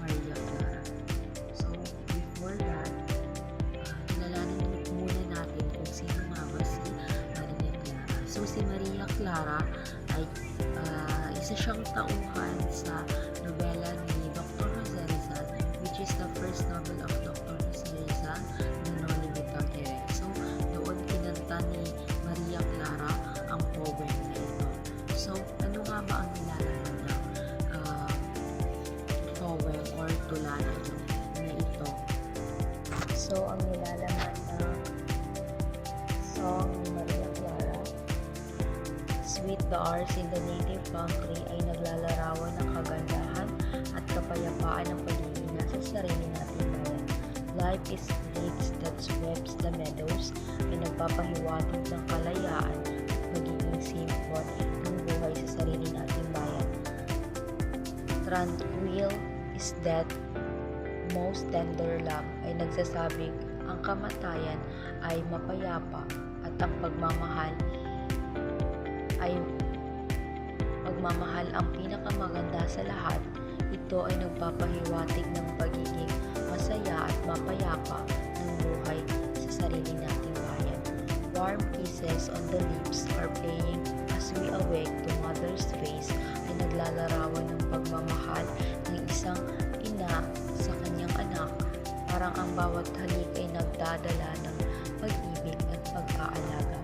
Maria Clara. So, before that, kilalanin muna natin kung sino nga ba si Maria Clara. So, si Maria Clara ay isa siyang tauhan sa nobela ni Dr. Jose Rizal, which is the first novel of Dr. Jose Rizal na Noli Me Tangere. So, doon kinanta ni Maria Clara ang poem na ito. So, ano nga ba ang nilalaman ng poem or tula na ito? So, ang nilalaman ng song ni Maria Clara, Sweet the hours in the native country ay naglalarawan ng kagandahan at kapayapaan ng pagiging nasa sarili nating bayan. Life is breeze that sweeps the meadows ay nagpapahiwatig ng kalayaan at magiging simple ng buhay sa sarili nating bayan. Tranquil is death, most tender love ay nagsasabing ang kamatayan ay mapayapa at ang pagmamahal ang pinakamaganda sa lahat. Ito ay nagpapahiwatig ng pagiging masaya at mapayapa ng buhay sa sarili nating bayan. Warm kisses on the lips are playing as we awake to mother's face ay naglalarawan ng pagmamahal ng isang ina sa kanyang anak. Parang ang bawat halik ay nagdadala ng pag-ibig at pag-aalaga.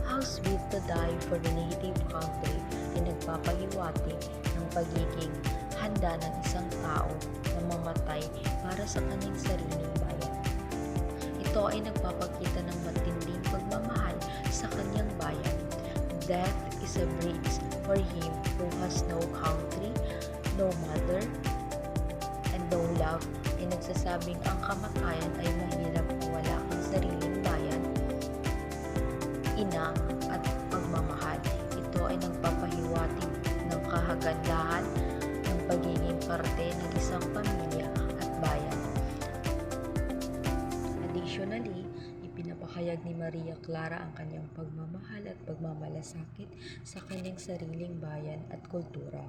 How sweet to die for the native country ay nagpapahiwatig ng pagiging handa ng isang tao na mamatay para sa kanyang sariling bayan. Ito ay nagpapakita ng matinding pagmamahal sa kanyang bayan. Death is a bridge for him who has no country, no mother, and no love, ay nagsasabing ang kamatayan ay mahirap kung wala kang sariling bayan, ina at pagmamahal. Ito ay nagpapahiwatig ng kahagandahan ng pagiging parte ng isang pamilya at bayan. Additionally, ipinapahayag ni Maria Clara ang kanyang pagmamahal at pagmamalasakit sa kanyang sariling bayan at kultura.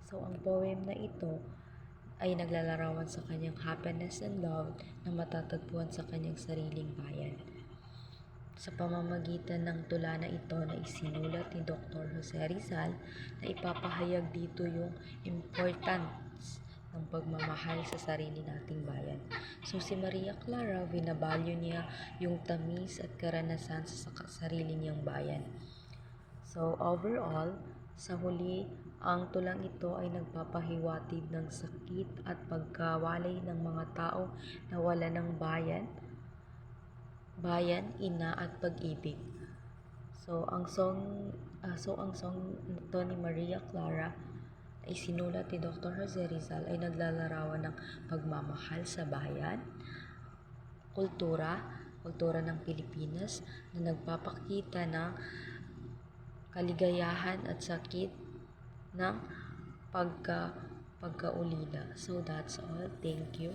So, ang poem na ito ay naglalarawan sa kanyang happiness and love na matatagpuan sa kanyang sariling bayan. Sa pamamagitan ng tula na ito na isinulat ni Dr. Jose Rizal, na ipapahayag dito yung importance ng pagmamahal sa sarili nating bayan. So si Maria Clara, binabalyo niya yung tamis at karanasan sa sarili niyang bayan. So overall, sa huli, ang tulang ito ay nagpapahiwatig ng sakit at pagkawalay ng mga tao na wala ng bayan, ina at pag-ibig. So ang song nito ni Maria Clara ay sinulat ni Dr. Jose Rizal ay naglalarawan ng pagmamahal sa bayan, kultura ng Pilipinas na nagpapakita ng kaligayahan at sakit ng pagkaulila. So that's all. Thank you.